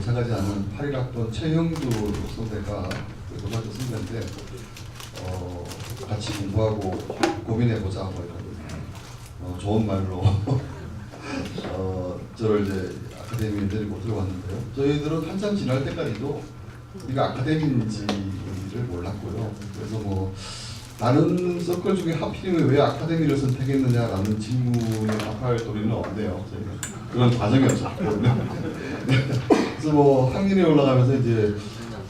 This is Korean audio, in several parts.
오차가지 않은 81학번 최형두 선배가 고등학교 선배인데 같이 공부하고 고민해보자 뭐 이런 좋은 말로 저를 이제 아카데미에 데리고 들어왔는데요. 저희들은 한참 지날 때까지도 우리가 아카데미인지를 몰랐고요. 그래서 뭐 다른 서클 중에 하필이면 왜 아카데미를 선택했느냐라는 질문에 답할 도리는 없네요. 저희가 그런 과정이 없었거든요. 그래서 뭐 학년에 올라가면서 이제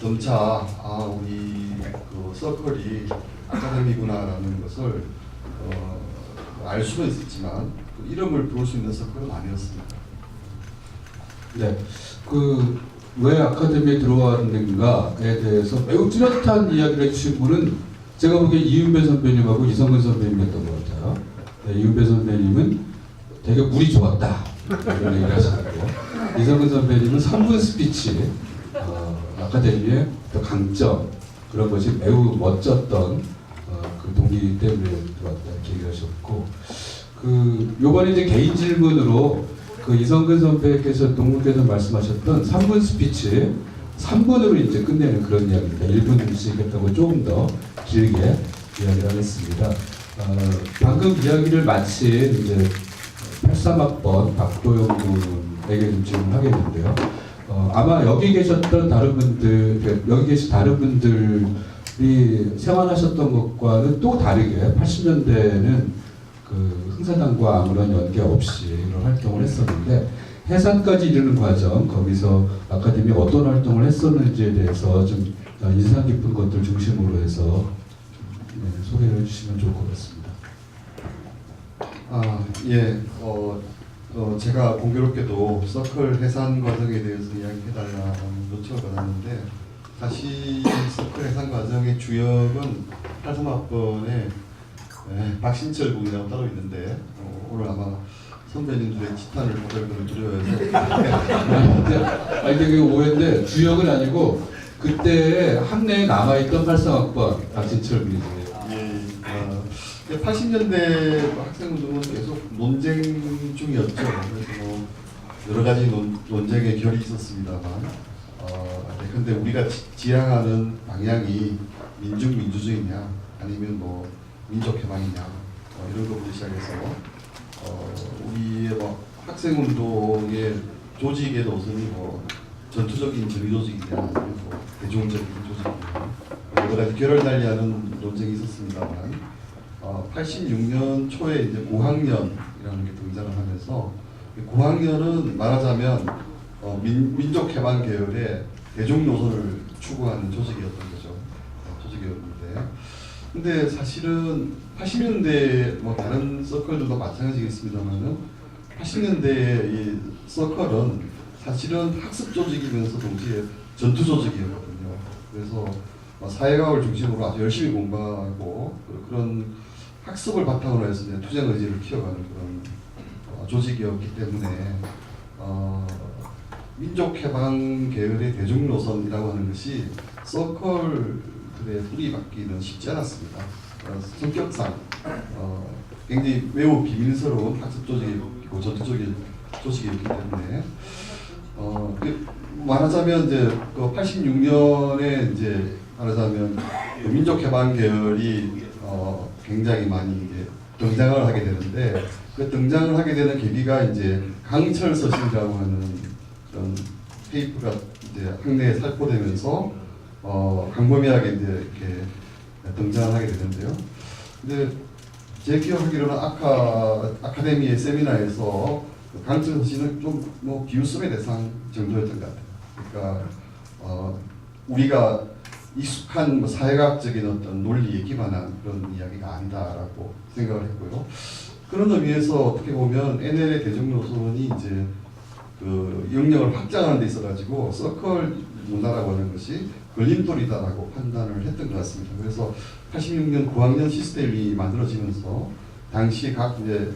점차 우리 그 서클이 아카데미구나라는 것을 알 수는 있었지만 그 이름을 부를 수 있는 서클은 아니었습니다. 네, 왜 아카데미에 들어왔는가에 대해서 매우 뚜렷한 이야기를 해주신 분은 제가 보기에 이윤배 선배님하고 이성근 선배님이었던 것 같아요. 네, 이윤배 선배님은 되게 물이 좋았다 이런 얘기를 하시고, 이성근 선배님은 3분 스피치, 아카데미의 강점, 그런 것이 매우 멋졌던 그 동기 때문에 들어왔다 이렇게 얘기를 하셨고, 요번에 이제 개인 질문으로 이성근 선배께서 동문께서 말씀하셨던 3분 스피치 3분으로 이제 끝내는 그런 이야기입니다. 1분씩 했다고 조금 더 길게 이야기를 하겠습니다. 방금 이야기를 마친 이제 83학번 박도영 군에게 좀 질문하겠는데요. 아마 여기 계셨던 다른 분들, 여기 계신 다른 분들이 생활하셨던 것과는 또 다르게 80년대에는 흥사단과 아무런 연계 없이 이런 활동을 했었는데, 해산까지 이르는 과정, 거기서 아카데미 어떤 활동을 했었는지에 대해서 좀 인상 깊은 것들 중심으로 해서 소개를 해주시면 좋을 것 같습니다. 예. 제가 공교롭게도 서클 해산 과정에 대해서 이야기해달라는 요청을 받았는데, 사실 서클 해산 과정의 주역은 83학번에 박신철 군이라고 따로 있는데, 오늘 아마 선배님들의 지탄을 받을 것을 두려워해서 아니 근데 그게 오해인데, 주역은 아니고 그때 학내에 남아있던 83학번 박신철 군이지. 예. 80년대 학생분들은 계속 논쟁 중이었죠. 그래서 뭐 여러 가지 논쟁의 결이 있었습니다만, 근데 우리가 지향하는 방향이 민주주의냐 아니면 뭐 민족해방이냐 이런 것부터 시작해서 우리의 뭐 학생운동의 조직의 노선이 뭐 전투적인 정의조직이냐 아니면 뭐 대중적인 조직이냐 여러 가지 결을 달리하는 논쟁이 있었습니다만, 86년 초에 이제 고학년이라는 게 등장을 하면서, 고학년은 말하자면 민족해방 계열의 대중 노선을 추구하는 조직이었던 거죠. 조직이었는데, 근데 사실은 80년대 뭐 다른 서클들도 마찬가지겠습니다만은 80년대의 이 서클은 사실은 학습 조직이면서 동시에 전투 조직이었거든요. 그래서 사회과학을 중심으로 아주 열심히 공부하고 그런 학습을 바탕으로 해서 이제 투쟁 의지를 키워가는 그런 조직이었기 때문에 민족해방 계열의 대중 노선이라고 하는 것이 서클들의 뿌리박기는 쉽지 않았습니다. 성격상 굉장히 매우 비밀스러운 학습 조직이고 전투 조직이었기 때문에 말하자면 이제 86년에 이제 말하자면 민족해방 계열이 굉장히 많이 이제 등장을 하게 되는데, 그 등장을 하게 되는 계기가 이제 강철 서신이라고 하는 그런 페이퍼가 이제 학내에 살포되면서 광범위하게 이제 이렇게 등장을 하게 되는데요. 근데 제 기억하기로는 아카데미의 세미나에서 강철 서신은 좀 뭐 비웃음의 대상 정도였던 것 같아요. 그러니까 우리가 익숙한 사회과학적인 어떤 논리에 기반한 그런 이야기가 아니다라고 생각을 했고요. 그런 의미에서 어떻게 보면 NL의 대중노선이 이제 영역을 확장하는 데 있어가지고 서클 문화라고 하는 것이 걸림돌이다라고 판단을 했던 것 같습니다. 그래서 86년 9학년 시스템이 만들어지면서 당시 각 이제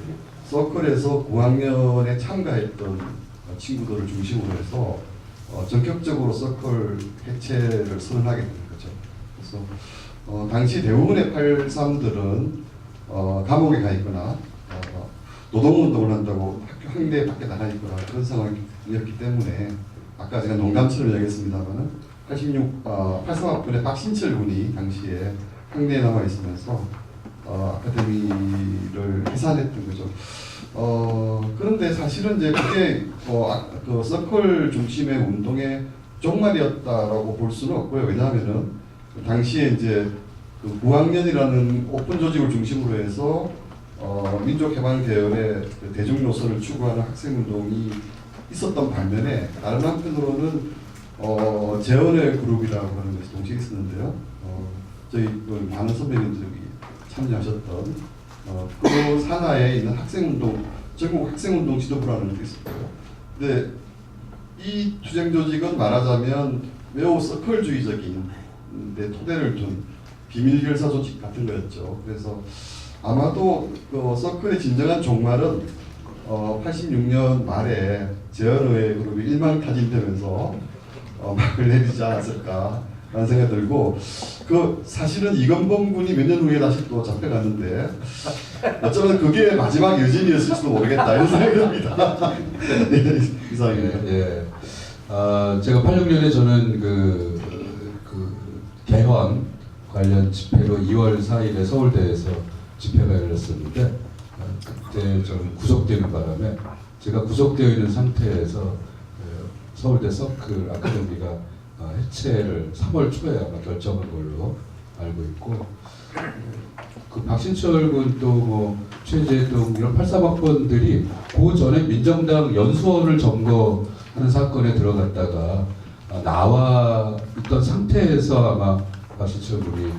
서클에서 9학년에 참가했던 친구들을 중심으로 해서 전격적으로 서클 해체를 선언하게 된 거죠. 그래서 당시 대부분의 83들은 감옥에 가 있거나 노동운동을 한다고 학내 밖에 나가 있거나 그런 상황이었기 때문에 아까 제가 농담처럼 얘기했습니다만은 83학번의 박신철 군이 당시에 학내에 남아 있으면서 아카데미를 해산했던 거죠. 그런데 사실은 이제 그게 그 서클 중심의 운동의 종말이었다라고 볼 수는 없고요. 왜냐하면은 그 당시에 이제 그 구학년이라는 오픈 조직을 중심으로 해서 민족해방 계열의 그 대중 노선을 추구하는 학생 운동이 있었던 반면에 다른 한편으로는 재원의 그룹이라고 하는 것이 동시에 있었는데요. 저희 그 많은 선배님들이 참여하셨던 그 산하에 있는 학생운동, 전국 학생운동 지도부라는 게 있었고요. 근데 이 투쟁 조직은 말하자면 매우 서클주의적인 데 토대를 둔 비밀 결사 조직 같은 거였죠. 그래서 아마도 그 서클의 진정한 종말은 86년 말에 재헌의 그룹이 일망타진되면서 막을 내리지 않았을까라는 생각이 들고, 그 사실은 이건범 군이 몇 년 후에 다시 또 잡혀갔는데 어쩌면 그게 마지막 여진이었을지도 모르겠다 이런 생각이 듭니다. 네, 이상입니다. 예. 제가 86년에 저는 그 개헌 관련 집회로 2월 4일에 서울대에서 집회가 열렸었는데, 그때 저는 구속되는 바람에 제가 구속되어 있는 상태에서 서울대 서클 아카데미가 해체를 3월 초에 아마 결정한 걸로 알고 있고, 그 박신철 군 또 뭐 최재동 이런 83학번들이 그 전에 민정당 연수원을 점거하는 사건에 들어갔다가 나와 있던 상태에서 아마 박신철 군이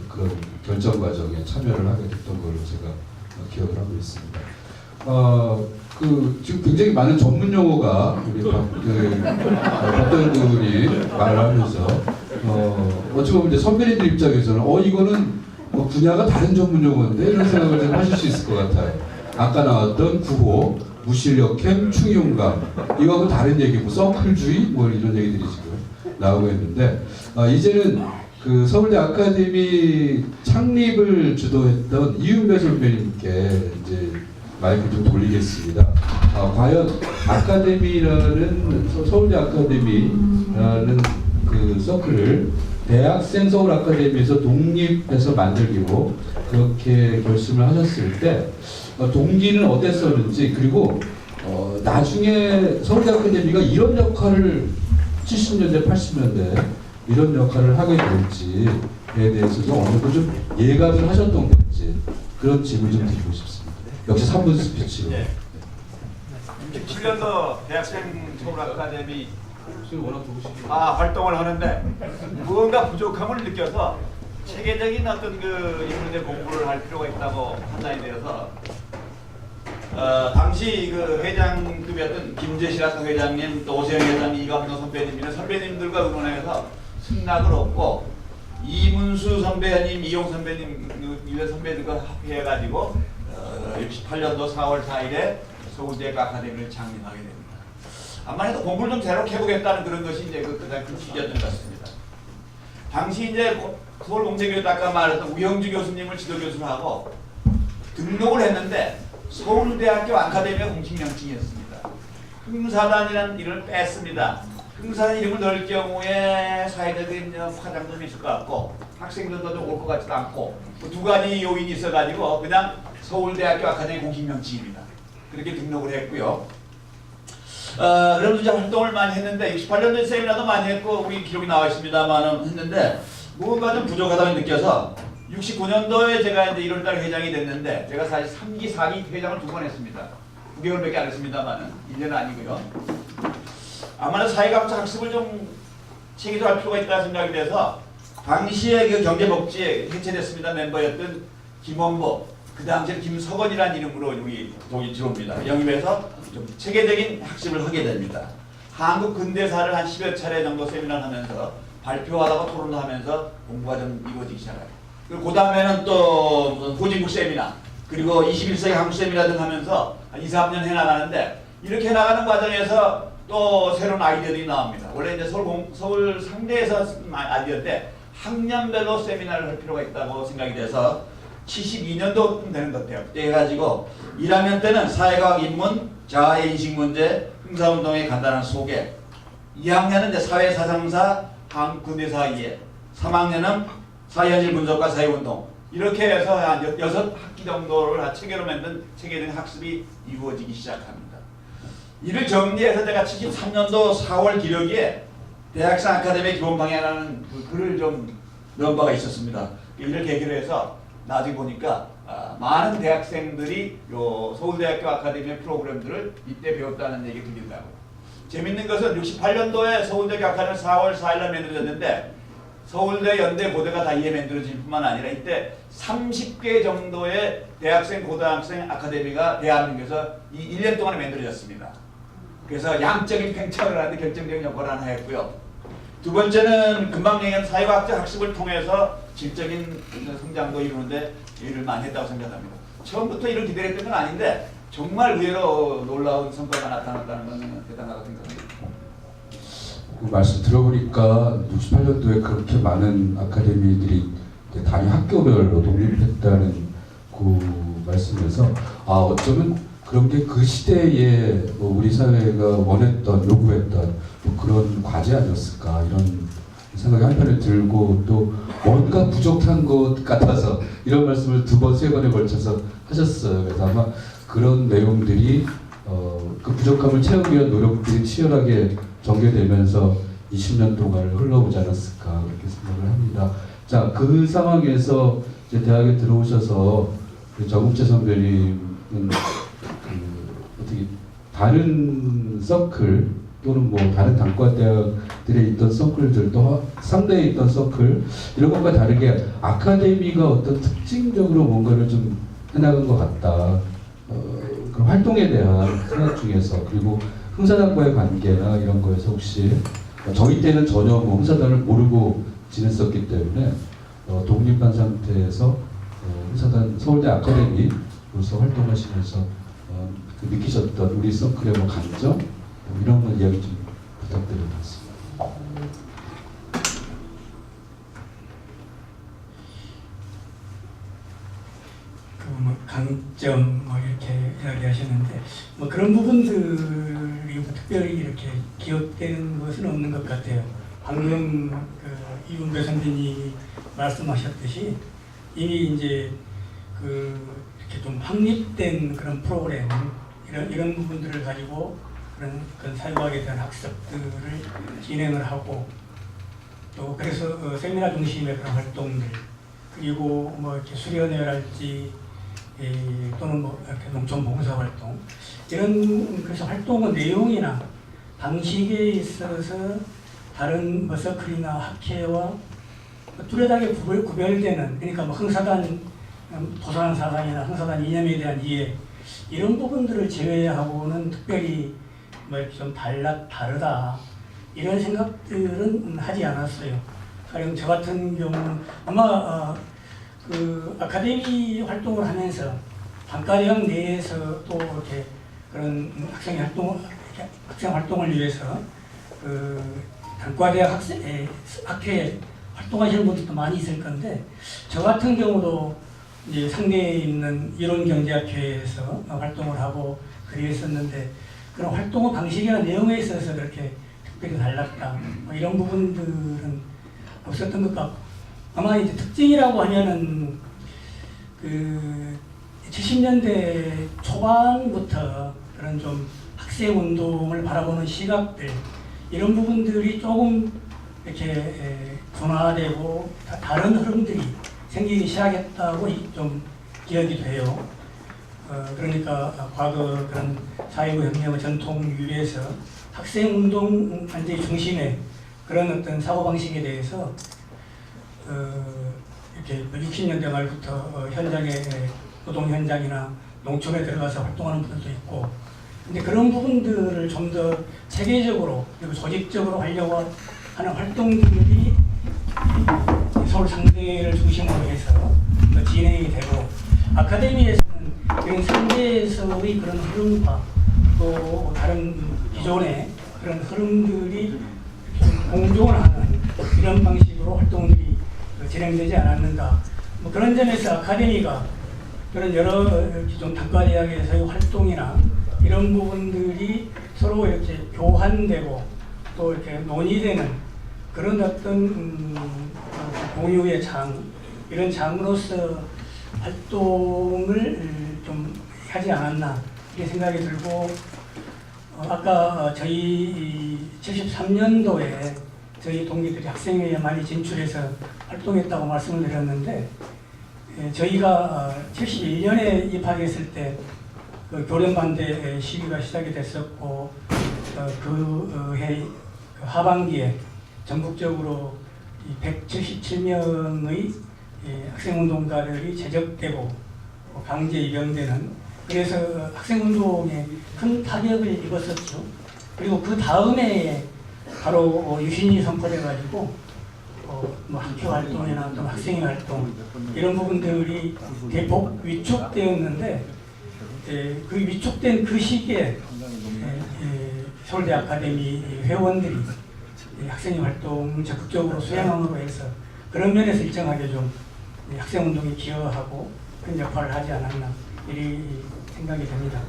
그런 결정 과정에 참여를 하게 됐던 걸로 제가 기억을 하고 있습니다. 지금 굉장히 많은 전문 용어가 우리 박도현 군이 말을 하면서 어찌 보면 이제 선배님들 입장에서는 이거는 분야가 다른 전문 용어인데 이런 생각을 좀 하실 수 있을 것 같아요. 아까 나왔던 구호, 무실력캠, 충용감 이거하고 다른 얘기고 서클주의 뭐 이런 얘기들이 지금 나오고 있는데, 이제는 그 서울대 아카데미 창립을 주도했던 이윤배 선배님께 이제 마이크 좀 돌리겠습니다. 과연 아카데미라는 서울대 아카데미라는 그 서클을 대학생 서울 아카데미에서 독립해서 만들기로 그렇게 결심을 하셨을 때 동기는 어땠었는지, 그리고 나중에 서울대 아카데미가 이런 역할을 70년대 80년대 이런 역할을 하게 될지에 대해서도 어느 정도 좀 예감을 하셨던 건지 그런 질문 좀 드리고 싶습니다. 역시 3분 스피치로. 네. 67년도 대학생 서울 아카데미 활동을 하는데 무언가 부족함을 느껴서 체계적인 어떤 그 인문대 공부를 할 필요가 있다고 판단이 되어서 당시 그 회장급이었던 김재시라스 회장님, 또 오세영 회장님, 이감노 선배님 이런 선배님들과 의논해서 승낙을 얻고 이문수 선배님, 이용 선배님 이런 선배들과 합의해가지고 68년도 4월 4일에 서울대 아카데미를 창립하게 됩니다. 아무래도 공부를 좀 새롭게 해보겠다는 그런 것이 이제 그 취지였던 것 같습니다. 당시 이제 서울공대교육 아까 말했던 우영주 교수님을 지도교수로 하고 등록을 했는데 서울대학교 아카데미가 공식 명칭이었습니다. 흥사단이라는 이름을 뺐습니다. 흥사단 이름을 넣을 경우에 사회적인 파장 좀 있을 것 같고 학생들도 좀 올 것 같지도 않고 두 가지 요인이 있어가지고 그냥 서울대학교 아카데미 공식 명칭입니다. 그렇게 등록을 했고요. 그러면서 이제 활동을 많이 했는데 68년도에 세미나도 많이 했고 우리 기록이 나와 있습니다만 했는데 뭔가 좀 부족하다고 느껴서 69년도에 제가 이제 1월달 회장이 됐는데 제가 사실 3기, 4기 회장을 2번 했습니다. 9개월밖에 안 했습니다만 1년은 아니고요. 아마도 사회과학자 학습을 좀 체계화할 필요가 있다는 생각이 돼서 당시에 그 경제복지에 해체됐습니다 멤버였던 김원보, 그 당시에 김석원이라는 이름으로 여기 동이 들어옵니다. 영입해서 좀 체계적인 학습을 하게 됩니다. 한국 근대사를 한 10여 차례 정도 세미나를 하면서 발표하다가 토론을 하면서 공부가 좀 이루어지기 시작해요. 그리고 그 다음에는 또 무슨 후진국 세미나, 그리고 21세기 한국 세미나 등 하면서 한 2, 3년 해나가는데 이렇게 해나가는 과정에서 또 새로운 아이디어들이 나옵니다. 원래 이제 서울 상대에서 아이디어인데 학년별로 세미나를 할 필요가 있다고 생각이 돼서 72년도쯤 되는 것 같아요. 그때 해가지고 1학년 때는 사회과학 입문, 자아의 인식 문제, 흥사운동의 간단한 소개, 2학년은 이제 사회사상사, 한국군대사 이해, 3학년은 사회현실 분석과 사회운동 이렇게 해서 한 6학기 정도를 체계로 만든 체계적인 학습이 이루어지기 시작합니다. 이를 정리해서 제가 73년도 4월 기록에 대학생 아카데미 기본 방향이라는 그 글을 좀 넣은 바가 있었습니다. 이를 계기로 해서 나중에 보니까 많은 대학생들이 요 서울대학교 아카데미 프로그램들을 이때 배웠다는 얘기 들린다고. 재밌는 것은 68년도에 서울대학교 아카데미 4월 4일날 만들어졌는데 서울대, 연대, 고대가 다 이에 만들어질 뿐만 아니라 이때 30개 정도의 대학생, 고등학생 아카데미가 대한민국에서 이 1년 동안에 만들어졌습니다. 그래서 양적인 팽창을 하는데 결정적인 역할을 하나 했고요. 두 번째는 금방 얘기한 사회과학적 학습을 통해서 질적인 성장도 이루는데 일을 많이 했다고 생각합니다. 처음부터 이를 기대했던 건 아닌데 정말 의외로 놀라운 성과가 나타났다는 건 대단하다고 생각합니다. 그 말씀 들어보니까 68년도에 그렇게 많은 아카데미들이 단위 학교별로 독립했다는 그 말씀에서 어쩌면 그런 게 그 시대에 뭐 우리 사회가 원했던, 요구했던 뭐 그런 과제 아니었을까 이런 생각이 한편에 들고 또 뭔가 부족한 것 같아서 이런 말씀을 2번, 3번에 걸쳐서 하셨어요. 그래서 아마 그런 내용들이 그 부족함을 채우기 위한 노력들이 치열하게 전개되면서 20년 동안 흘러오지 않았을까 그렇게 생각을 합니다. 자, 그 상황에서 이제 대학에 들어오셔서 정욱재 선배님은 어떻게 다른 서클 또는 뭐 다른 단과대학들에 있던 서클들 또 상대에 있던 서클 이런 것과 다르게 아카데미가 어떤 특징적으로 뭔가를 좀 해나간 것 같다. 그런 활동에 대한 생각 중에서 그리고 흥사단과의 관계나 이런 거에서 혹시 저희 때는 전혀 뭐 흥사단을 모르고 지냈었기 때문에 독립한 상태에서 흥사단 서울대 아카데미로서 활동하시면서 느끼셨던 우리 서클의 뭐 감정 이런 거 이야기 좀 부탁드리겠습니다. 뭐 강점 뭐 이렇게 이야기하셨는데 뭐 그런 부분들이 뭐 특별히 이렇게 기억되는 것은 없는 것 같아요. 방금 그 이윤배 선생님이 말씀하셨듯이 이미 이제 그 이렇게 좀 확립된 그런 프로그램 이런 부분들을 가지고 그런 사회과학에 대한 학습들을 진행을 하고 또 그래서 세미나 중심의 그런 활동들 그리고 뭐 이렇게 수련회랄지 또는 뭐 이렇게 농촌 봉사 활동 이런 그래서 활동의 내용이나 방식에 있어서 다른 뭐 서클이나 학회와 뚜렷하게 구별되는 그러니까 뭐 흥사단 도산한 사상이나 흥사단 이념에 대한 이해 이런 부분들을 제외하고는 특별히 뭐 이렇게 좀 다르다 이런 생각들은 하지 않았어요. 가령 저 같은 경우는 아마 그 아카데미 활동을 하면서 단과대학 내에서 또 이렇게 그런 학생 활동을 위해서 그 단과대학 학회에 활동하시는 분들도 많이 있을 건데 저 같은 경우도 이제 상대에 있는 이론경제학회에서 활동을 하고 그랬었는데 그런 활동 방식이나 내용에 있어서 그렇게 특별히 달랐다 뭐 이런 부분들은 없었던 것 같고 아마 이제 특징이라고 하면은 그 70년대 초반부터 그런 좀 학생 운동을 바라보는 시각들 이런 부분들이 조금 이렇게 분화되고 다른 흐름들이 생기기 시작했다고 좀 기억이 돼요. 그러니까 과거 그런 사회부 혁명의 전통 위에서 학생 운동 완전히 중심의 그런 어떤 사고 방식에 대해서 이렇게 60년대 말부터 현장에 노동 현장이나 농촌에 들어가서 활동하는 분들도 있고, 근데 그런 부분들을 좀 더 체계적으로 그리고 조직적으로 하려고 하는 활동들이 서울 상대를 중심으로 해서 진행이 되고, 아카데미에서는 그런 상대에서의 그런 흐름과 또 다른 기존의 그런 흐름들이 공존을 하는 이런 방식으로 활동들이 진행되지 않았는가. 뭐 그런 점에서 아카데미가 그런 여러 기존 단과대학에서의 활동이나 이런 부분들이 서로 이렇게 교환되고 또 이렇게 논의되는 그런 어떤 공유의 장, 이런 장으로서 활동을 좀 하지 않았나 이렇게 생각이 들고, 아까 저희 73년도에 저희 동기들이 학생회에 많이 진출해서 활동했다고 말씀을 드렸는데, 저희가 71년에 입학했을 때 그 교련반대 시위가 시작이 됐었고, 그 해 하반기에 전국적으로 177명의 학생운동가들이 제적되고 강제 입영되는, 그래서 학생운동에 큰 타격을 입었었죠. 그리고 그 다음에 바로 유신이 선포돼가지고 뭐 학교 활동이나 또 학생회 활동 이런 부분들이 대폭 위축되었는데, 그 위축된 그 시기에 서울대 아카데미 회원들이 학생회 활동 적극적으로 수행함으로 해서 그런 면에서 일정하게 좀 학생운동에 기여하고 그런 역할을 하지 않았나 이리 생각이 됩니다.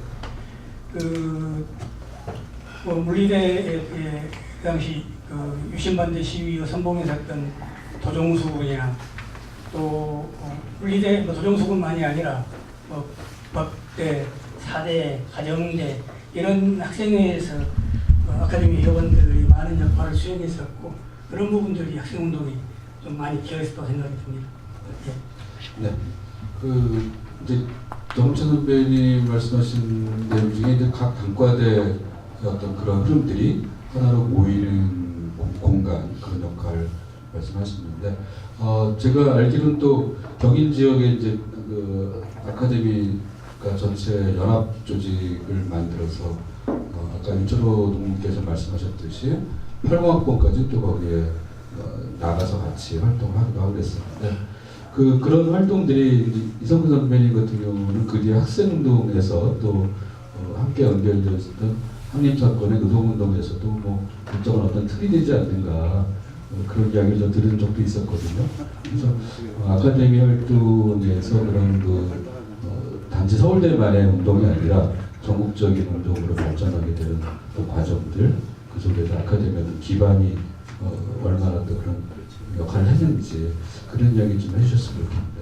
물리대 그 당시 그 유신반대 시위의 선봉했었던 도종수 군이나 또 물리대 도종수 군만이 아니라 법대, 사대, 가정대 이런 학생회에서 아카데미 회원들이 많은 역할을 수행했었고, 그런 부분들이 학생운동이 좀 많이 기여했다고 생각이 듭니다. 네. 그 이제 정우천 선배님 말씀하신 내용 중에 이제 각 단과대 어떤 그런 흐름들이 하나로 모이는 공간, 그런 역할 말씀하셨는데, 제가 알기로는 또 경인 지역에 이제 그 아카데미가 전체 연합 조직을 만들어서 아까 윤철호 동님께서 말씀하셨듯이 80학번까지 또 거기에 나가서 같이 활동을 하기도 하고 그랬었는데, 그런 활동들이 이성근 선배님 같은 경우는 그 뒤에 학생운동에서 또 함께 연결되었던 한림사건의 노동운동에서도 뭐 일정한 어떤 틀이 되지 않는가, 그런 이야기를 좀 들은 적도 있었거든요. 그래서 아카데미 활동에서 그런 단지 서울대만의 운동이 아니라 전국적인 운동으로 발전하게 되는 그 과정들, 그 속에서 아카데미의 기반이 얼마나 또 그런 역할을 했는지 그런 이야기 좀 해주셨으면 좋겠는데.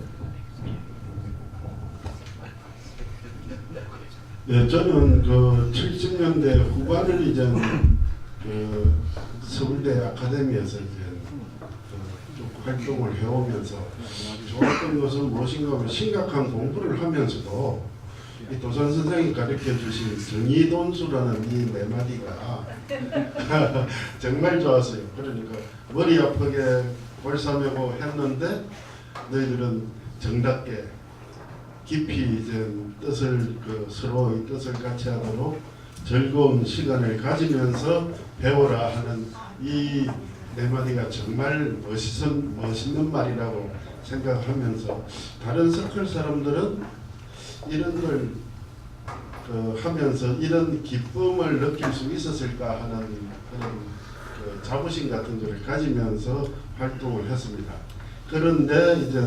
네, 저는 그 70년대 후반을 이제 그 서울대 아카데미에서 이제 쭉 활동을 해오면서 좋았던 것은 무엇인가 하면 심각한 공부를 하면서도 이 도산 선생이 가르쳐 주신 정의돈수라는 이 네 마디가 정말 좋았어요. 그러니까 머리 아프게 골삼하고 했는데 너희들은 정답게 깊이 이제 뜻을 서로의 뜻을 같이 하도록 즐거운 시간을 가지면서 배워라 하는 이 네 마디가 정말 멋있는 말이라고 생각하면서, 다른 서클 사람들은 이런 걸 하면서 이런 기쁨을 느낄 수 있었을까 하는 그런 자부심 같은 것을 가지면서 활동을 했습니다. 그런데 이제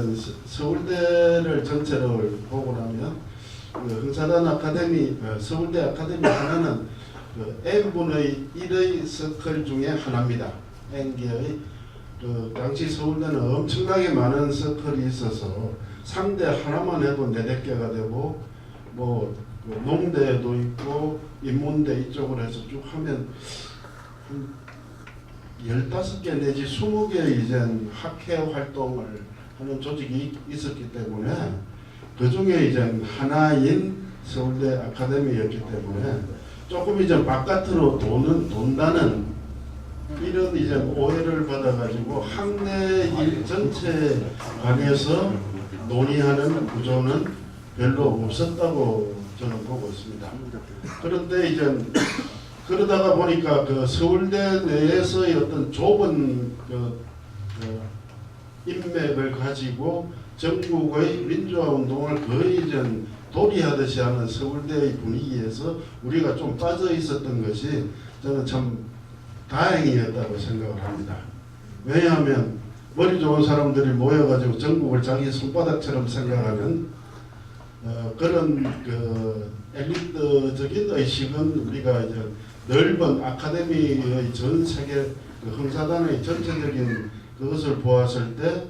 서울대를 전체를 보고 나면 흥사단 아카데미, 서울대 아카데미 하나는 N분의 1의 서클 중에 하나입니다. N개의 당시 서울대는 엄청나게 많은 서클이 있어서 상대 하나만 해도 4-4개가 되고, 뭐 농대도 있고 인문대 이쪽으로 해서 쭉 하면 15개 내지 20개 이제 학회 활동을 하는 조직이 있었기 때문에 그 중에 이제 하나인 서울대 아카데미였기 때문에 조금 이제 바깥으로 돈다는 이런 이제 오해를 받아가지고 학내 일 전체에 관해서 논의하는 구조는 별로 없었다고 저는 보고 있습니다. 그런데 이제 그러다가 보니까 그 서울대 내에서의 어떤 좁은 인맥을 가지고 전국의 민주화 운동을 거의 이제 도리하듯이 하는 서울대의 분위기에서 우리가 좀 빠져 있었던 것이 저는 참 다행이었다고 생각을 합니다. 왜냐하면 머리 좋은 사람들이 모여가지고 전국을 자기 손바닥처럼 생각하는 그런 엘리트적인 의식은 우리가 이제 넓은 아카데미의 전 세계 그 흥사단의 전체적인 그것을 보았을 때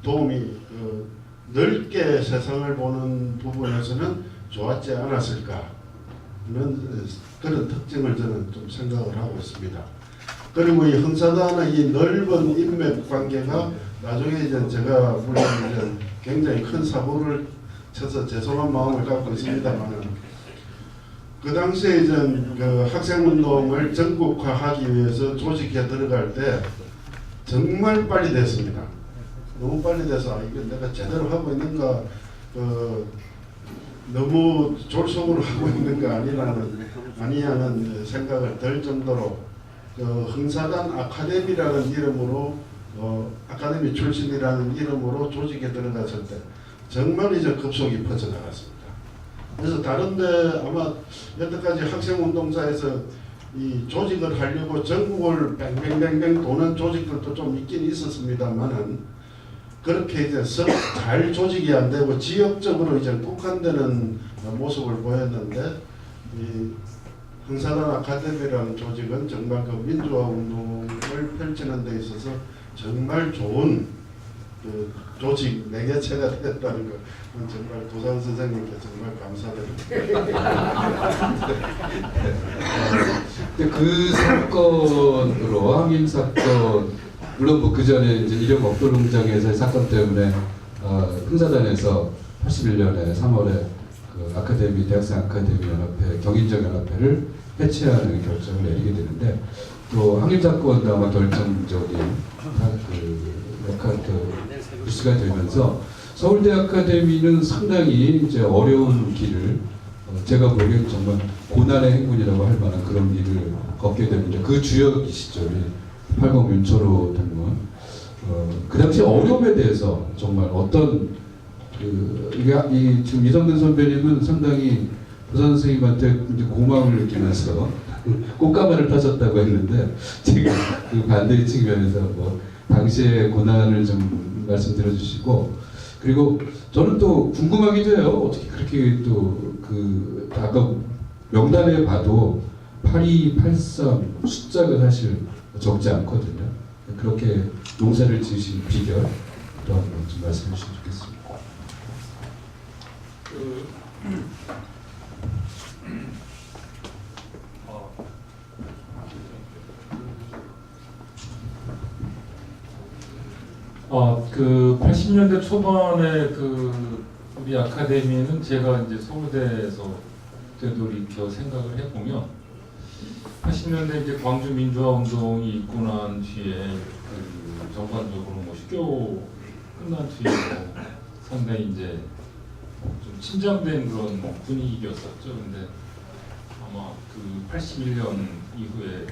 도움이 넓게 세상을 보는 부분에서는 좋았지 않았을까 하는 그런 특징을 저는 좀 생각을 하고 있습니다. 그리고 이 흥사단의 이 넓은 인맥 관계가 나중에 이제 제가 물론 이제 굉장히 큰 사고를 쳐서 죄송한 마음을 갖고 있습니다만은 그 당시에 이제 그 학생운동을 전국화하기 위해서 조직에 들어갈 때 정말 빨리 됐습니다. 너무 빨리 돼서 이게 내가 제대로 하고 있는가 너무 졸속으로 하고 있는가 아니냐는 생각을 들 정도로 흥사단 아카데미라는 이름으로 아카데미 출신이라는 이름으로 조직에 들어갔을 때 정말 이제 급속히 퍼져나갔습니다. 그래서 다른데 아마 여태까지 학생운동사에서 이 조직을 하려고 전국을 뱅뱅뱅뱅 도는 조직들도 좀 있긴 있었습니다만은 그렇게 이제 잘 조직이 안 되고 지역적으로 이제 국한되는 모습을 보였는데 이 흥사단 아카데미라는 조직은 정말 그 민주화 운동을 펼치는 데 있어서 정말 좋은 그 조직 매개체가 됐다는 것 정말 도산 선생님께 정말 감사드립니다. 근데 그 사건으로 항임 사건 물론 뭐 그 전에 이제 일용 먹돌농장에서의 사건 때문에 흥사단에서 81년에 3월에 그 아카데미 대학생 아카데미 연합회 경인정 연합회를 해체하는 결정을 내리게 되는데 또 항임 사건도 아마 결정적인 이슈가 되면서 서울대 아카데미는 상당히 이제 어려운 길을 제가 보기엔 정말 고난의 행군이라고 할 만한 그런 길을 걷게 되는데 그 주역 시절이 80 윤초로 등문 그 당시 어려움에 대해서 정말 어떤 지금 이성근 선배님은 상당히 부산 선생님한테 이제 고마움을 느끼면서 꽃가마를 타셨다고 했는데 지금 그 반대의 측면에서 뭐 당시의 고난을 좀 말씀드려 주시고 그리고 저는 또 궁금하기도 해요. 어떻게 그렇게 또 그 아까 명단에 봐도 82, 83 숫자가 사실 적지 않거든요. 그렇게 농사를 지으신 비결 또 한번 좀 말씀해 주시면 좋겠습니다. 그 80년대 초반에 우리 아카데미는 제가 이제 서울대에서 되돌이켜 생각을 해보면 80년대 이제 광주 민주화 운동이 있고 난 뒤에 전반적으로 뭐 휴교 끝난 뒤에 상당히 이제 좀 침잠된 그런 분위기였었죠. 근데 아마 81년 이후에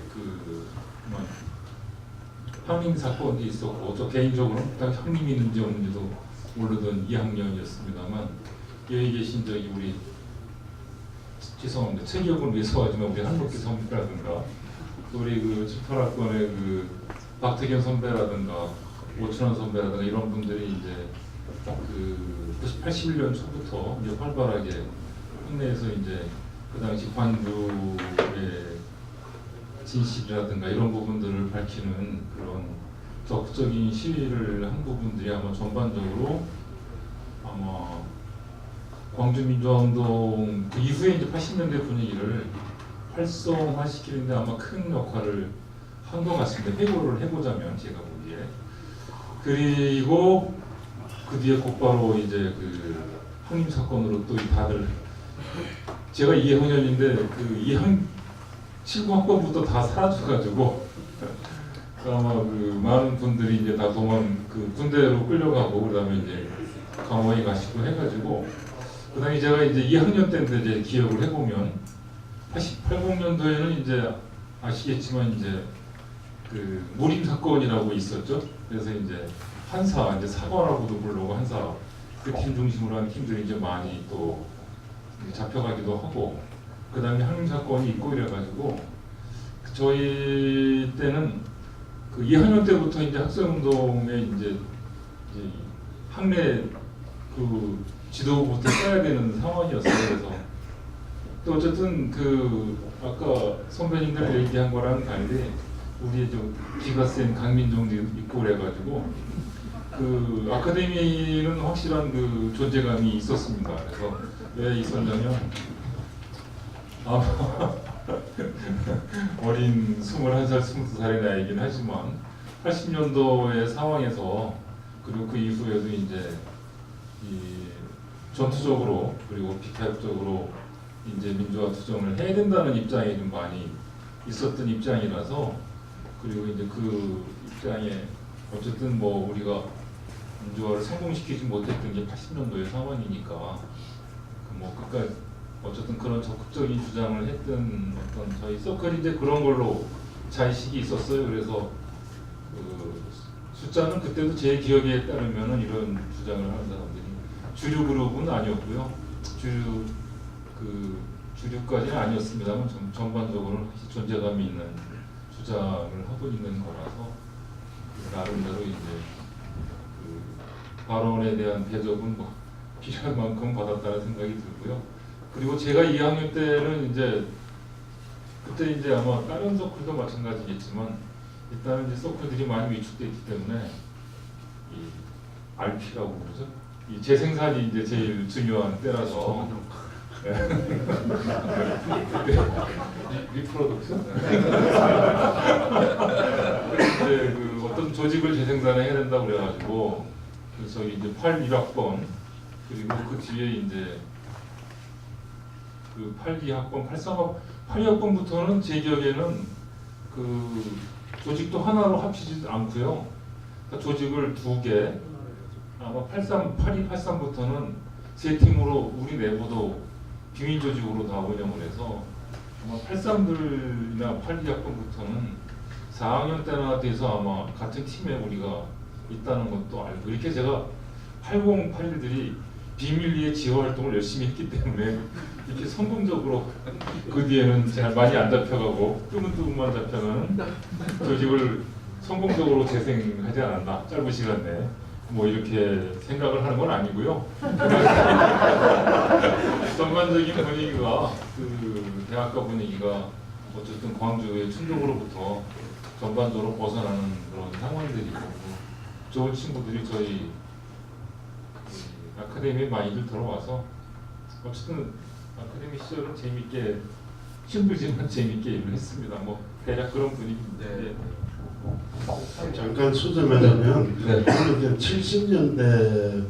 항림 사건이 있었고 저 개인적으로는 항림이 있는지 없는지도 모르던 2학년이었습니다만 여기 계신 우리 죄송합니다. 제 기억은 미소하지만 우리 한국기 선배라든가 우리 18학번의 박태경 선배라든가 오춘원 선배라든가 이런 분들이 이제 81년 초부터 이제 활발하게 국내에서 이제 그 당시 관주의 진실이라든가 이런 부분들을 밝히는 그런 적극적인 시위를 한 부분들이 아마 전반적으로 아마 광주민주화운동 그 이후에 이제 80년대 분위기를 활성화시키는데 아마 큰 역할을 한 것 같습니다. 회고를 해보자면 제가 보기에 그리고 그 뒤에 곧바로 이제 항림 사건으로 또 다들 제가 2학년인데 7학번부터 다 사라져가지고 아마 많은 분들이 이제 다 군대로 끌려가고 그다음에 이제 강화에 가시고 해가지고 그다음에 제가 이제 2학년 때인데 이제 기억을 해보면 80년도에는 이제 아시겠지만 이제 모림 사건이라고 있었죠. 그래서 이제 한사 이제 사과라고도 부르고 한사 그 팀 중심으로 한 팀들이 이제 많이 또 잡혀가기도 하고. 그 다음에 항림 사건이 있고 이래가지고 저희 때는 2학년 때부터 이제 학생운동에 이제 학내 지도부부터 써야 되는 상황이었어요. 그래서 또 어쨌든 그 아까 선배님들 얘기한 거랑 달리 우리 좀 기가 센 강민정도 있고 그래가지고 그 아카데미는 확실한 그 존재감이 있었습니다. 그래서 왜 있었냐면 아마 어린 21살, 22살의 나이긴 하지만 80년도의 상황에서 그리고 그 이후에도 이제 이 전투적으로 그리고 비타협적으로 이제 민주화 투쟁을 해야 된다는 입장이 좀 많이 있었던 입장이라서 그리고 이제 그 입장에 어쨌든 뭐 우리가 민주화를 성공시키지 못했던 게 80년도의 상황이니까 뭐 끝까지 어쨌든 그런 적극적인 주장을 했던 어떤 저희 서클이 이제 그런 걸로 자의식이 있었어요. 그래서 그 숫자는 그때도 제 기억에 따르면은 이런 주장을 하는 사람들이 주류 그룹은 아니었고요. 주류까지는 아니었습니다만 전반적으로는 존재감이 있는 주장을 하고 있는 거라서 나름대로 이제 그 발언에 대한 대접은 뭐 필요한 만큼 받았다는 생각이 들고요. 그리고 제가 2학년 때는 이제 그때 이제 아마 다른 서클도 마찬가지겠지만 일단은 이제 서클들이 많이 위축돼 있기 때문에 이 RP라고 그러죠. 이 재생산이 이제 제일 중요한 때라서 리프로덕션? 이제 그 어떤 조직을 재생산해야 된다고 그래가지고 그래서 이제 81학번 그리고 그 뒤에 이제 그 82학번, 82학번부터는 제 기억에는 그 조직도 하나로 합치지 않고요. 그러니까 조직을 2개, 아마 8283부터는 세 팀으로 우리 내부도 비밀 조직으로 다 운영을 해서 아마 83들이나 82학번부터는 4학년 때나 돼서 아마 같은 팀에 우리가 있다는 것도 알고 이렇게 제가 80, 81들이 비밀리에 지호 활동을 열심히 했기 때문에 이렇게 성공적으로 그 뒤에는 잘 많이 안 잡혀가고 뜨문뜨문만 잡혀가는 조직을 성공적으로 재생하지 않았나 짧은 시간 내에 뭐 이렇게 생각을 하는 건 아니고요. 전반적인 분위기가 그 대학가 분위기가 어쨌든 광주의 충격으로부터 전반적으로 벗어나는 그런 상황들이고 좋은 친구들이 저희 아카데미에 많이들 들어와서 어쨌든 아카데미 시절은 재밌게 힘들지만 재밌게 일을 했습니다. 뭐 대략 그런 분위기인데 잠깐 수정하자면 네. 이제 70년대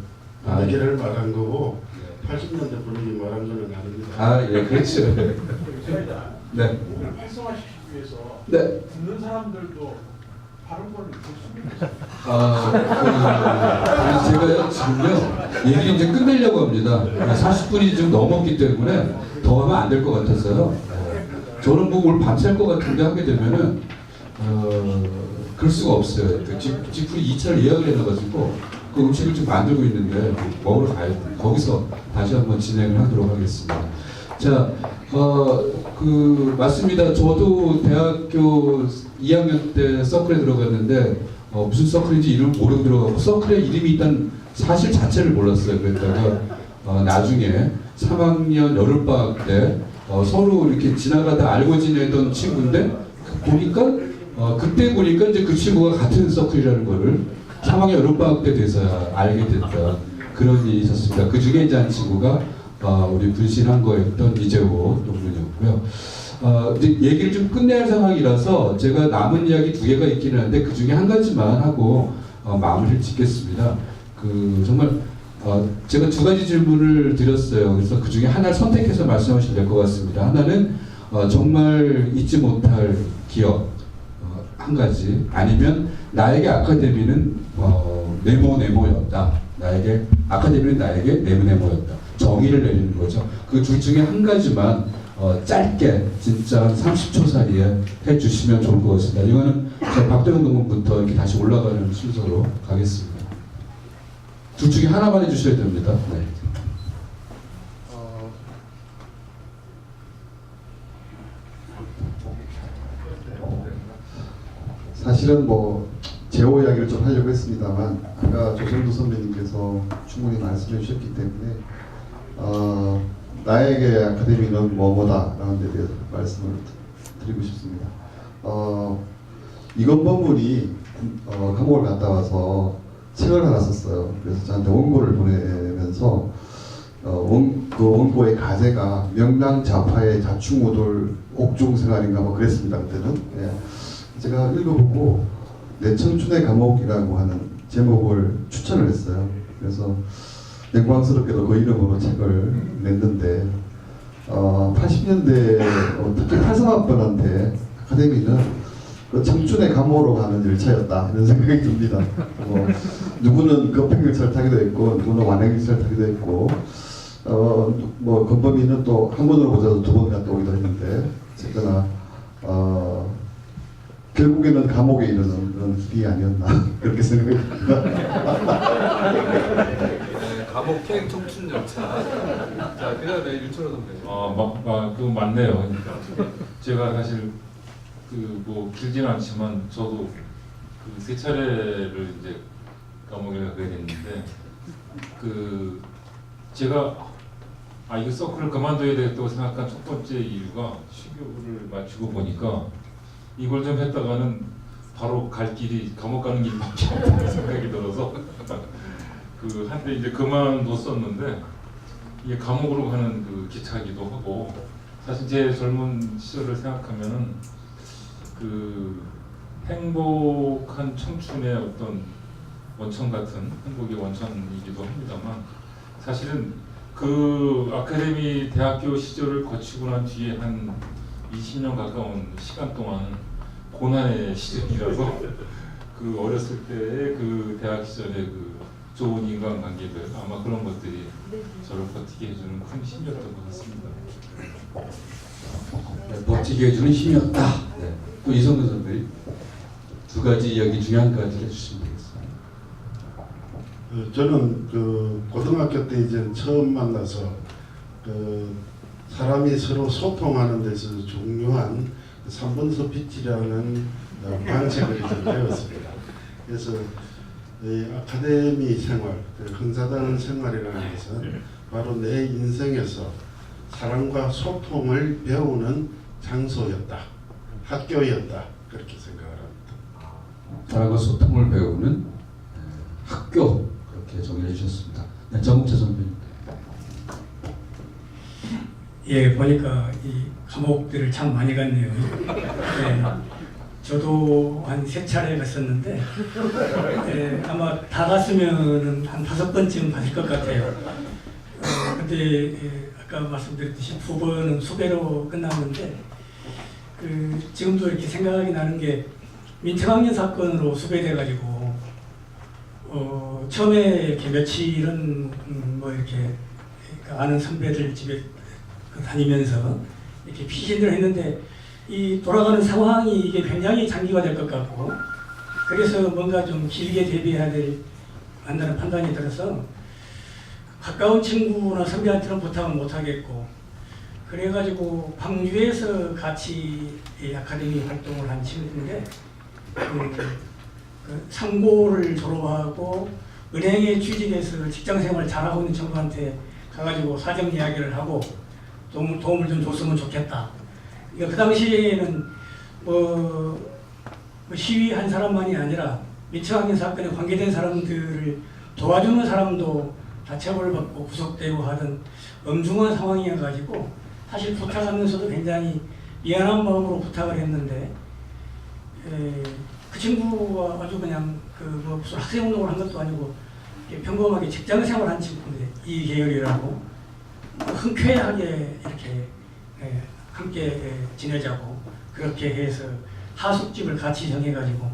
분위기를 말한 거고 80년대 분위기 말한 거는 아닙니다. 아, 예, 그렇죠. 네. 오늘 활성화시키기 위해서 네. 듣는 사람들도 다른 걸 듣습니다. 제가요 지금요 얘기를 이제 끝내려고 합니다. 40분이 좀 넘었기 때문에 더 하면 안 될 것 같아서요. 저는 뭐 오늘 밤샐 것 같은데 하게 되면은 그럴 수가 없어요. 그 지풀이 2차를 예약을 해놔가지고 그 음식을 좀 만들고 있는데 먹으러 가야 돼. 거기서 다시 한번 진행을 하도록 하겠습니다. 자, 그 맞습니다. 저도 대학교 2학년 때 서클에 들어갔는데 무슨 서클인지 이름 모르고 들어가고 서클에 이름이 있다는 사실 자체를 몰랐어요. 그랬다가 나중에 3학년 여름방학 때 서로 이렇게 지나가다 알고 지내던 친구인데 그때 보니까 이제 그 친구가 같은 서클이라는 거를 3학년 여름방학 때 돼서야 알게 됐던 그런 일이 있었습니다. 그 중에 이제 한 친구가 우리 분신한 거였던 이재호 동문이었고요. 이제 얘기를 좀 끝내야 할 상황이라서 제가 남은 이야기 2개가 있기는 한데 그 중에 한 가지만 하고 마무리를 짓겠습니다. 그 정말 제가 2가지 질문을 드렸어요. 그래서 그 중에 하나를 선택해서 말씀하시면 될 것 같습니다. 하나는 정말 잊지 못할 기억 한 가지, 아니면 나에게 아카데미는 네모였다. 아카데미는 나에게 네모였다. 정의를 내리는 거죠. 그 둘 중에 한 가지만 짧게 진짜 한 30초 사이에 해주시면 좋을 것 같습니다. 이거는 박대웅 동문부터 이렇게 다시 올라가는 순서로 가겠습니다. 둘 중에 하나만 해주셔야 됩니다. 네. 사실은 뭐 제호 이야기를 좀 하려고 했습니다만 아까 조성두 선배님께서 충분히 말씀해 주셨기 때문에 나에게 아카데미는 뭐뭐다라는 데 대해서 말씀을 드리고 싶습니다. 이건범군이 감옥을 갔다 와서 책을 하나 썼어요. 그래서 저한테 원고를 보내면서 그 원고의 가제가 명랑좌파의 자충우돌 옥중생활인가 뭐 그랬습니다. 그때는. 예. 제가 읽어보고 내 청춘의 감옥이라고 하는 제목을 추천을 했어요. 그래서 영광스럽게도 그 이름으로 책을 냈는데 80년대 특히 팔성학번한테 아카데미는 그 청춘의 감옥으로 가는 열차였다 이런 생각이 듭니다. 누구는 급행열차를 타기도 했고 누구는 완행열차를 타기도 했고 뭐 건범이는 또 한 번으로 보자도 두 번 갔다 오기도 했는데 어쨌거나 결국에는 감옥에 이르는 그런 길이 아니었나 그렇게 생각이 듭니다. 감옥 행 청춘 열차. 자, 그다음에 윤철호 선배. 그거 맞네요. 그러니까 제가 사실 그 뭐 길지는 않지만 저도 그 세 차례를 이제 감옥에 가게 됐는데 그 제가 이거 서클을 그만둬야 되겠다고 생각한 첫 번째 이유가修교를 마치고 보니까 이걸 좀 했다가는 바로 갈 길이 감옥 가는 길밖에 없다는 생각이 들어서 그 한때 이제 그만뒀었는데 이게 감옥으로 가는 그 기차기도 하고 사실 제 젊은 시절을 생각하면은 그 행복한 청춘의 어떤 원천 같은 행복의 원천이기도 합니다만 사실은 그 아카데미 대학교 시절을 거치고 난 뒤에 한 20년 가까운 시간 동안은 고난의 시절이라서 그 어렸을 때의 그 대학 시절의 그 좋은 인간관계들 아마 그런 것들이 저를 버티게 해주는 큰 힘이었던 것 같습니다. 네, 버티게 해주는 힘이었다. 네. 또 이성근 선배님 두 가지 이야기 중에 한 가지를 해주시면 되겠습니다. 저는 그 고등학교 때 이제 처음 만나서 그 사람이 서로 소통하는 데서 중요한 3분서 빛이라는 방식을 이제 배웠습니다. 그래서 이 아카데미 생활, 그 흥사단 생활이라는 것은 바로 내 인생에서 사람과 소통을 배우는 장소였다, 학교였다 그렇게 생각을 합니다. 사람과 소통을 배우는 학교 그렇게 정의해 주셨습니다. 네, 정국재 선배님. 예, 보니까 이 감옥들을 참 많이 갔네요. 예, 저도 한 3차례 갔었는데 예, 아마 다 갔으면은 한 5번쯤 갔을 것 같아요. 근데 예, 아까 말씀드렸듯이 2번은 수배로 끝났는데 지금도 이렇게 생각이 나는 게 민청학년 사건으로 수배돼가지고 처음에 이렇게 며칠은 뭐 이렇게 아는 선배들 집에 다니면서 이렇게 피신을 했는데 이 돌아가는 상황이 이게 굉장히 장기화될 것 같고 그래서 뭔가 좀 길게 대비해야 한다는 판단이 들어서 가까운 친구나 선배한테는 부탁은 못 하겠고 그래가지고 광주에서 같이 이 아카데미 활동을 한 친구인데 그 상고를 졸업하고 은행에 취직해서 직장생활 잘하고 있는 친구한테 가가지고 사정 이야기를 하고 도움을 좀 줬으면 좋겠다. 그러니까 그 당시에는 뭐 시위한 사람만이 아니라 민청학년 사건에 관계된 사람들을 도와주는 사람도 다 처벌받고 구속되고 하던 엄중한 상황이어가지고 사실 부탁하면서도 굉장히 미안한 마음으로 부탁을 했는데 그 친구가 아주 그냥 뭐 무슨 학생운동을 한 것도 아니고 평범하게 직장생활한 친구인데 이 계열이라고 흔쾌하게 이렇게 함께 지내자고 그렇게 해서 하숙집을 같이 정해가지고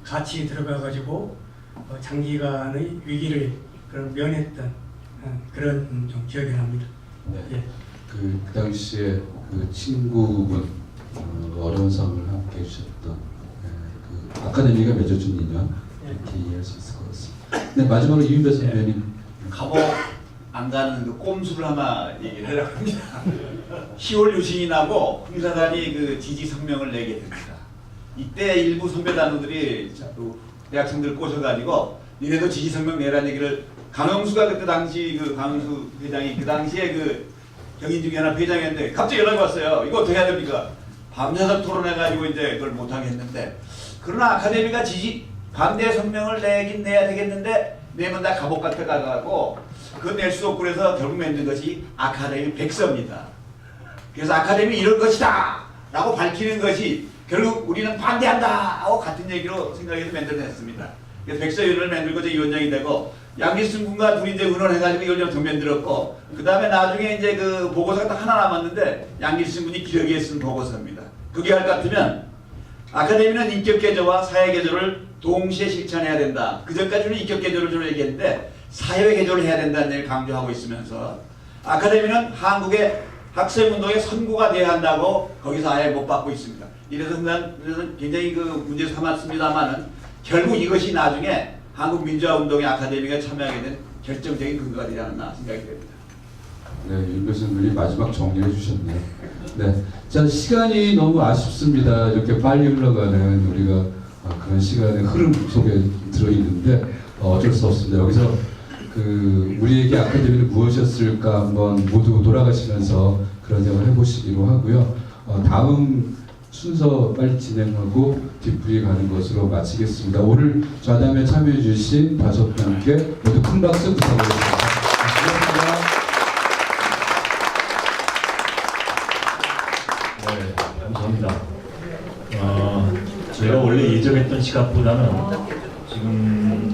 같이 들어가가지고 장기간의 위기를 면했던 그런 좀 기억이 납니다. 네. 예. 그 당시에 그 친구분 어려운 상황을 함께 해주셨던 그 아카데미가 맺어준 인연 이렇게 이해할 수 있을 것 같습니다. 네, 마지막으로 이윤배 선배님. 감옥 안 가는 그 꼼수를 하나 얘기를 하려고 합니다. 10월 유신이 나고 흥사단이 그 지지 성명을 내게 됩니다. 이때 일부 선배 단원들이 대학생들 꼬셔가지고 니네도 지지 성명 내라는 얘기를 강영수가 그때 당시 그 강영수 회장이 그 당시에 그 경인중연합 회장이었는데 갑자기 연락이 왔어요. 이거 어떻게 해야 됩니까? 밤새서 토론해가지고 이제 그걸 못하겠는데, 그러나 아카데미가 반대 성명을 내긴 내야 되겠는데 내면 다 감옥 같아 가고 그거 낼 수 없고 그래서 결국 만든 것이 아카데미 백서입니다. 그래서 아카데미 이럴 것이다 라고 밝히는 것이 결국 우리는 반대한다 하고 같은 얘기로 생각해서 만들어냈습니다. 그래서 백서위원회를 만들고 제 위원장이 되고 양기순 군과 둘이 이제 의논해가지고 이걸 좀 만들었고, 그 다음에 나중에 이제 그 보고서가 딱 하나 남았는데 양기순 군이 기러기에 쓴 보고서입니다. 그게 할 것 같으면 아카데미는 인격 개조와 사회 개조를 동시에 실천해야 된다. 그전까지는 인격 개조를 주로 얘기했는데 사회 개조를 해야 된다는 얘기를 강조하고 있으면서 아카데미는 한국의 학생운동의 선구가 되어야 한다고 거기서 아예 못 받고 있습니다. 이래서 굉장히 그 문제 삼았습니다만은 결국 이것이 나중에 한국 민주화 운동의 아카데미가 참여하게 된 결정적인 근거가 되지 않았나 생각이 됩니다. 네, 윤 교수님이 마지막 정리해 주셨네요. 네, 자, 시간이 너무 아쉽습니다. 이렇게 빨리 흘러가는 우리가 그런 시간의 흐름 속에 들어있는데 어쩔 수 없습니다. 여기서 그 우리에게 아카데미는 무엇이었을까 한번 모두 돌아가시면서 그런 생각을 해보시기로 하고요. 다음 순서 빨리 진행하고 뒷부위 가는 것으로 마치겠습니다. 오늘 좌담에 참여해 주신 5분께 모두 큰 박수 부탁드립니다. 네, 감사합니다. 저희가 원래 예정했던 시간보다는 지금